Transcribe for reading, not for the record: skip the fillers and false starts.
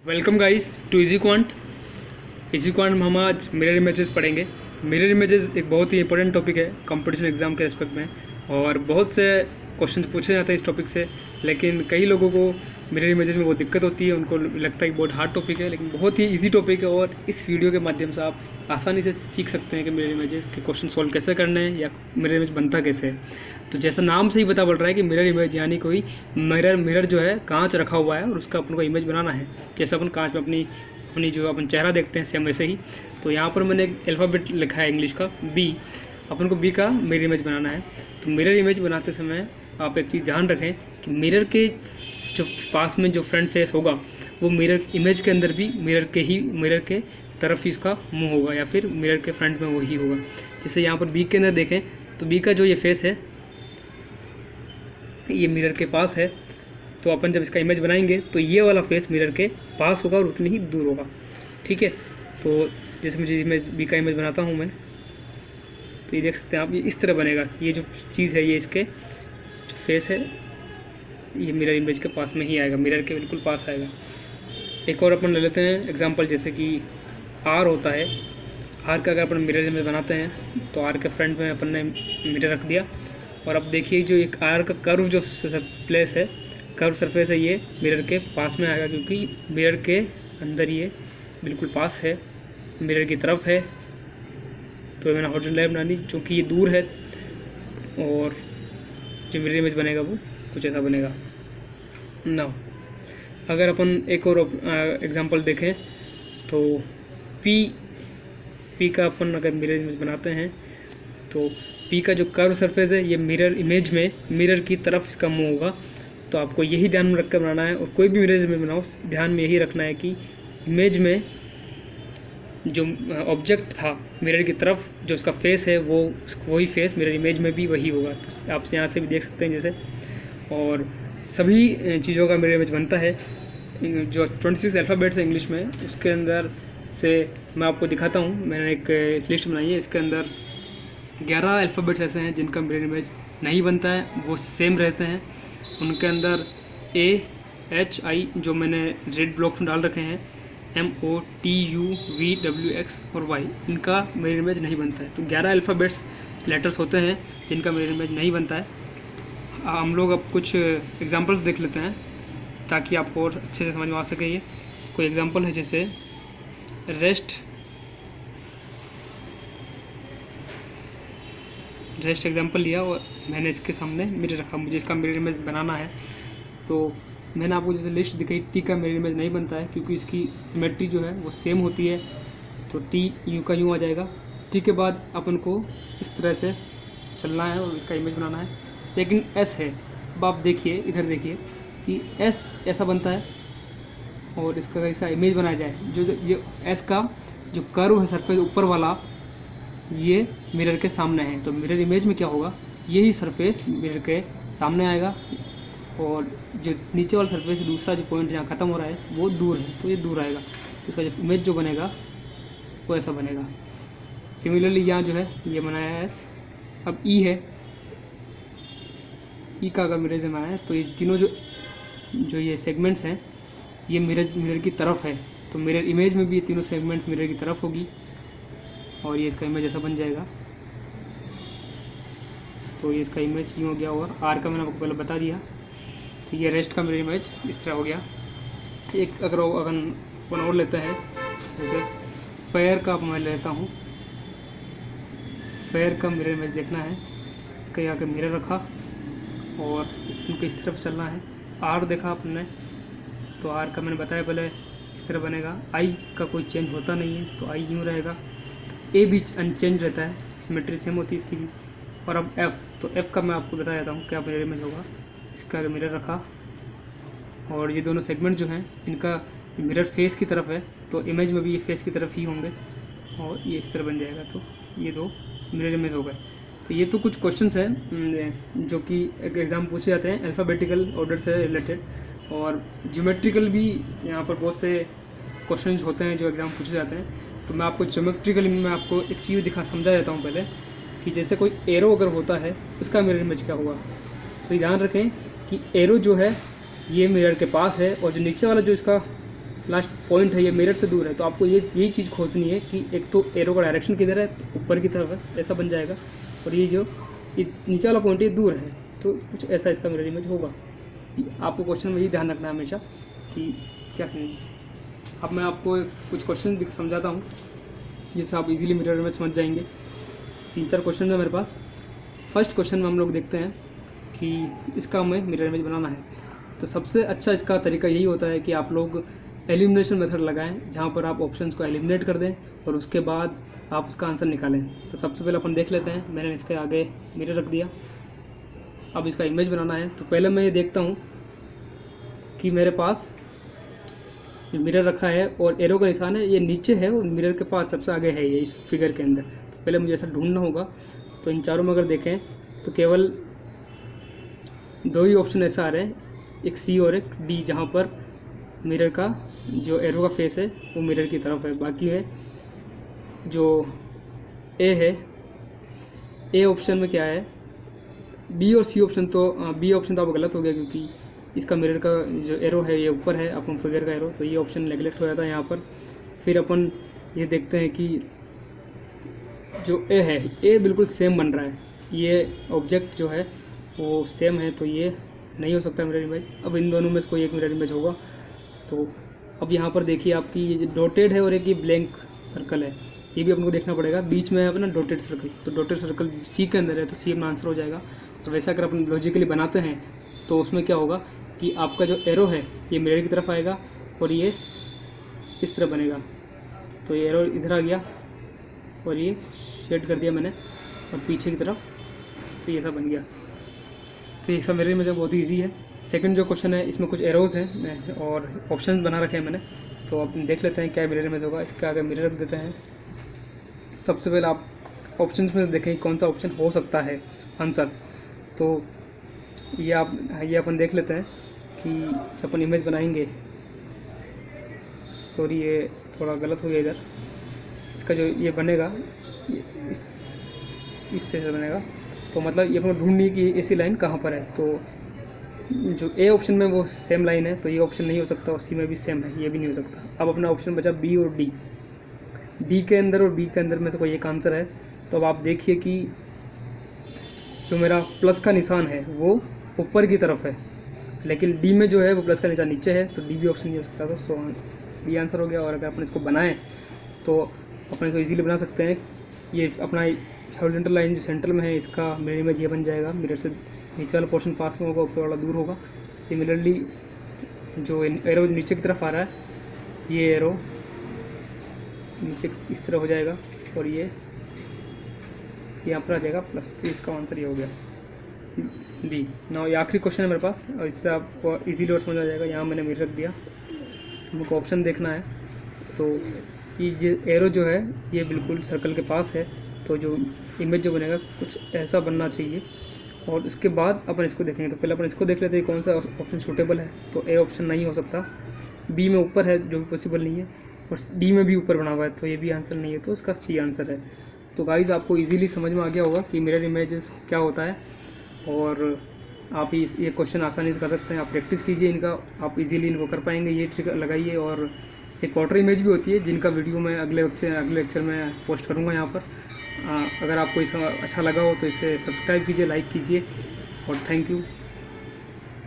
Welcome guys to easy quant. Easy quant में हम आज मिरर इमेजेस पढ़ेंगे। मिरर इमेजेस एक बहुत ही इंपॉर्टेंट टॉपिक है कंपटीशन एग्जाम के एस्पेक्ट में, और बहुत से क्वेश्चन पूछे जाते हैं इस टॉपिक से। लेकिन कई लोगों को मिरर इमेजेस में बहुत दिक्कत होती है, उनको लगता है कि बहुत हार्ड टॉपिक है, लेकिन बहुत ही इजी टॉपिक है। और इस वीडियो के माध्यम से आप आसानी से सीख सकते हैं कि मिरर इमेजेस के क्वेश्चन सॉल्व कैसे करने हैं या मिरर इमेज बनता कैसे है। तो जैसा नाम से ही पता पड़ रहा है कि मिरर इमेज यानी कोई मिरर जो है कांच रखा हुआ है और उसका अपन को इमेज बनाना है। जैसे अपन कांच में अपनी जो अपन चेहरा देखते हैं सेम वैसे ही। तो यहाँ पर मैंने एक अल्फ़ाबेट लिखा है इंग्लिश का बी, अपन को बी का मिरर इमेज बनाना है। तो मिरर इमेज बनाते समय आप एक चीज़ ध्यान रखें कि मिरर के जो पास में जो फ्रंट फेस होगा वो मिरर इमेज के अंदर भी मिरर के तरफ ही इसका मुंह होगा, या फिर मिरर के फ्रंट में वही होगा। जैसे यहाँ पर बी के अंदर देखें तो बी का जो ये फेस है ये मिरर के पास है, तो अपन जब इसका इमेज बनाएंगे तो ये वाला फेस मिरर के पास होगा और उतनी ही दूर होगा। ठीक है, तो जैसे मुझे इमेज बी का इमेज बनाता हूँ मैं, तो ये देख सकते हैं आप, ये इस तरह बनेगा। ये जो चीज़ है ये इसके जो फेस है ये मिरर इमेज के पास में ही आएगा, मिरर के बिल्कुल पास आएगा। एक और अपन ले लेते हैं एग्जांपल, जैसे कि आर होता है। आर का अगर अपन मिरर इमेज बनाते हैं तो आर के फ्रंट में अपन ने मिरर रख दिया, और अब देखिए जो एक आर का कर्व जो प्लेस है, कर्व सरफेस है, ये मिरर के पास में आएगा, क्योंकि मिरर के अंदर ये बिल्कुल पास है, मिरर की तरफ है। तो मैंने हॉरिजॉन्टल लाइन बनानी क्योंकि ये दूर है, और जो मिरर इमेज बनेगा वो कुछ ऐसा बनेगा। नाउ अगर अपन एक और एग्जांपल देखें तो पी का अपन अगर मिरर इमेज बनाते हैं तो पी का जो कर्व सरफेस है ये मिरर इमेज में मिरर की तरफ इसका मुंह होगा। तो आपको यही ध्यान में रख कर बनाना है, और कोई भी मिरर इमेज बनाओ ध्यान में यही रखना है कि इमेज में जो ऑब्जेक्ट था मिरर की तरफ जो उसका फेस है वो वही फेस मिरर इमेज में भी वही होगा। तो आप यहाँ से भी देख सकते हैं जैसे, और सभी चीज़ों का मिरर इमेज बनता है। जो 26 अल्फ़ाबेट्स है इंग्लिश में, उसके अंदर से मैं आपको दिखाता हूँ। मैंने एक लिस्ट बनाई है, इसके अंदर 11 अल्फ़ाबेट्स ऐसे हैं जिनका मिरर इमेज नहीं बनता है, वो सेम रहते हैं। उनके अंदर AHI जो मैंने रेड ब्लॉक में डाल रखे हैं, MOTUVWX और Y, इनका मिरर इमेज नहीं बनता है। तो 11 अल्फ़ाबेट्स लेटर्स होते हैं जिनका मिरर इमेज नहीं बनता है। हम लोग अब कुछ एग्जांपल्स देख लेते हैं ताकि आपको और अच्छे से समझ में आ सके। ये कोई एग्जांपल है, जैसे रेस्ट एग्जांपल लिया और मैंने इसके सामने मिरर रखा, मुझे इसका मिरर इमेज बनाना है। तो मैंने आपको जैसे लिस्ट दिखाई, टी का मिरर इमेज नहीं बनता है क्योंकि इसकी सिमेट्री जो है वो सेम होती है। तो टी यू का यूँ आ जाएगा। टी के बाद अपन को इस तरह से चलना है और इसका इमेज बनाना है। सेकंड एस है। अब आप देखिए, इधर देखिए कि एस ऐसा बनता है, और इसका इमेज बनाया जाए, जो एस का जो कर्व है सरफेस ऊपर वाला, ये मिरर के सामने है। तो मिरर इमेज में क्या होगा, यही सरफेस मिरर के सामने आएगा, और जो नीचे वाला सरफेस दूसरा जो पॉइंट जहाँ ख़त्म हो रहा है वो दूर है, तो ये दूर आएगा। तो इसका जो इमेज जो बनेगा वो ऐसा बनेगा। सिमिलरली यहाँ जो है ये बनाया है एस। अब ई है, ई का अगर मिरर बनाया है तो ये तीनों जो ये सेगमेंट्स हैं ये मिरर की तरफ है। तो मिरर इमेज में भी ये तीनों सेगमेंट्स मिरर की तरफ होगी, और ये इसका इमेज ऐसा बन जाएगा। तो ये इसका इमेज यूँ हो गया। और आर का मैंने आपको पहले बता दिया। तो ये रेस्ट का मिरर इमेज इस तरह हो गया। एक अगर अपन और लेते हैं, जैसे फेयर का मैं लेता हूँ। फेयर का मिरर इमेज देखना है, इसका यहाँ का मिरर रखा और उनको इस तरफ चलना है। आर देखा आपने, तो आर का मैंने बताया पहले इस तरह बनेगा। आई का कोई चेंज होता नहीं है, तो आई यूँ रहेगा। ए भी अनचेंज रहता है, सिमेट्री सेम होती है इसकी भी। और अब एफ़, तो एफ़ का मैं आपको बता देता हूँ क्या मिरर इमेज होगा। इसका मिरर रखा, और ये दोनों सेगमेंट जो हैं इनका मिरर फेस की तरफ है, तो इमेज में भी ये फेस की तरफ ही होंगे, और ये इस तरह बन जाएगा। तो ये दो मिरर इमेज हो गए। तो ये तो कुछ क्वेश्चंस हैं जो कि एग्ज़ाम पूछे जाते हैं अल्फ़ाबेटिकल ऑर्डर से रिलेटेड, और ज्योमेट्रिकल भी यहाँ पर बहुत से क्वेश्चंस होते हैं जो एग्ज़ाम पूछे जाते हैं। तो मैं आपको ज्योमेट्रिकल में आपको एक चीज़ समझा देता हूँ पहले, कि जैसे कोई एरो अगर होता है उसका मिरर इमेज क्या होगा। तो ध्यान रखें कि एरो जो है ये मिरर के पास है, और जो नीचे वाला जो इसका लास्ट पॉइंट है ये मिरर से दूर है, तो आपको यही चीज़ खोजनी है कि एक तो एरो का डायरेक्शन किधर है, तो ऊपर की तरफ है, ऐसा बन जाएगा, और ये जो ये नीचे वाला पॉइंट ये दूर है, तो कुछ ऐसा इसका मिरर इमेज होगा। आपको क्वेश्चन में ये ध्यान रखना है हमेशा कि क्या समझिए। अब मैं आपको कुछ क्वेश्चन समझाता हूँ जिससे आप इजीली मिरर इमेज समझ जाएंगे। 3-4 क्वेश्चन है मेरे पास। फर्स्ट क्वेश्चन में हम लोग देखते हैं कि इसका हमें मिरर इमेज बनाना है, तो सबसे अच्छा इसका तरीका यही होता है कि आप लोग एलिमिनेशन मेथड लगाएं, जहाँ पर आप ऑप्शंस को एलिमिनेट कर दें और उसके बाद आप उसका आंसर निकालें। तो सबसे पहले अपन देख लेते हैं, मैंने इसके आगे मिरर रख दिया। अब इसका इमेज बनाना है, तो पहले मैं ये देखता हूँ कि मेरे पास मिरर रखा है और एरो का निशान है, ये नीचे है और मिरर के पास सबसे आगे है ये इस फिगर के अंदर। तो पहले मुझे ऐसा ढूंढना होगा। तो इन चारों में अगर देखें तो केवल 2 ही ऑप्शन ऐसा आ रहे हैं, एक सी और एक डी, जहाँ पर मिरर का जो एरो का फेस है वो मिरर की तरफ है। बाकी में जो ए है, ए ऑप्शन में क्या है, बी और सी ऑप्शन, तो बी ऑप्शन तो अब गलत हो गया क्योंकि इसका मिरर का जो एरो है ये ऊपर है, अपन फिगर का एरो, तो ये ऑप्शन नेगलेक्ट हो जाता है यहाँ पर। फिर अपन ये देखते हैं कि जो ए है, ए बिल्कुल सेम बन रहा है, ये ऑब्जेक्ट जो है वो सेम है, तो ये नहीं हो सकता मिरर इमेज। अब इन दोनों में से कोई एक मिरर इमेज होगा। तो अब यहाँ पर देखिए आपकी ये जो डॉटेड है और एक ये ब्लैंक सर्कल है, ये भी अपन को देखना पड़ेगा। बीच में है अपना डॉटेड सर्कल, तो डॉटेड सर्कल सी के अंदर है, तो सी अपना आंसर हो जाएगा। तो वैसा अगर अपन लॉजिकली बनाते हैं तो उसमें क्या होगा कि आपका जो एरो है ये मिरर की तरफ आएगा और ये इस तरह बनेगा। तो ये एरो इधर आ गया और ये शेड कर दिया मैंने और पीछे की तरफ, तो ये सब बन गया। तो ये सब मेरे में जो बहुत ईजी है। सेकंड जो क्वेश्चन है इसमें कुछ एरोज़ हैं और ऑप्शन बना रखे हैं मैंने, तो अब देख लेते हैं क्या मिरर इमेज होगा। इसके आगे मिरर रख देते हैं। सबसे पहले आप ऑप्शंस में देखें कौन सा ऑप्शन हो सकता है आंसर। तो ये अपन देख लेते हैं कि जब अपन इमेज बनाएंगे, सॉरी ये थोड़ा गलत हो गया इधर, इसका जो ये बनेगा ये इस तरह से बनेगा। तो मतलब ये अपन ढूंढनी कि ऐसी लाइन कहाँ पर है। तो जो ए ऑप्शन में वो सेम लाइन है, तो ये ऑप्शन नहीं हो सकता, और सी में भी सेम है, ये भी नहीं हो सकता। अब अपना ऑप्शन बचा बी और डी। डी के अंदर और बी के अंदर में से कोई एक आंसर है। तो अब आप देखिए कि जो मेरा प्लस का निशान है वो ऊपर की तरफ है, लेकिन डी में जो है वो प्लस का निशान नीचे है, तो डी भी ऑप्शन नहीं हो सकता था। सो बी आंसर हो गया। और अगर अपन इसको बनाएं तो अपन इसको इजीली बना सकते हैं। ये अपना हॉरिजॉन्टल लाइन जो सेंटर में है, इसका मिरर इमेज ये बन जाएगा। मिरर से नीचे वाला पोर्शन पास में होगा, ऊपर वाला दूर होगा। सिमिलरली जो एरो नीचे की तरफ आ रहा है, ये एरो नीचे इस तरह हो जाएगा और ये यहाँ पर आ जाएगा प्लस। तो इसका आंसर ये हो गया डी। ना ये आखिरी क्वेश्चन है मेरे पास, और इससे आपको इजीली और समझ आ जाएगा। यहाँ मैंने मिरर रख दिया, हमको ऑप्शन देखना है। तो ये जो एरो जो है ये बिल्कुल सर्कल के पास है, तो जो इमेज जो बनेगा कुछ ऐसा बनना चाहिए। और इसके बाद अपन इसको देखेंगे। तो पहले अपन इसको देख लेते हैं कौन सा ऑप्शन सूटेबल है। तो ए ऑप्शन नहीं हो सकता, बी में ऊपर है जो भी पॉसिबल नहीं है, और डी में भी ऊपर बना हुआ है, तो ये भी आंसर नहीं है, तो इसका सी आंसर है। तो गाइज़ आपको इजीली समझ में आ गया होगा कि मिरर इमेजेस क्या होता है, और आप ये क्वेश्चन आसानी से कर सकते हैं। आप प्रैक्टिस कीजिए इनका, आप इजीली इनको कर पाएंगे। ये ट्रिक लगाइए। और एक वाटर इमेज भी होती है जिनका वीडियो मैं अगले लेक्चर में पोस्ट करूँगा यहाँ पर। अगर आपको इस अच्छा लगा हो तो इसे सब्सक्राइब कीजिए, लाइक कीजिए, और थैंक यू।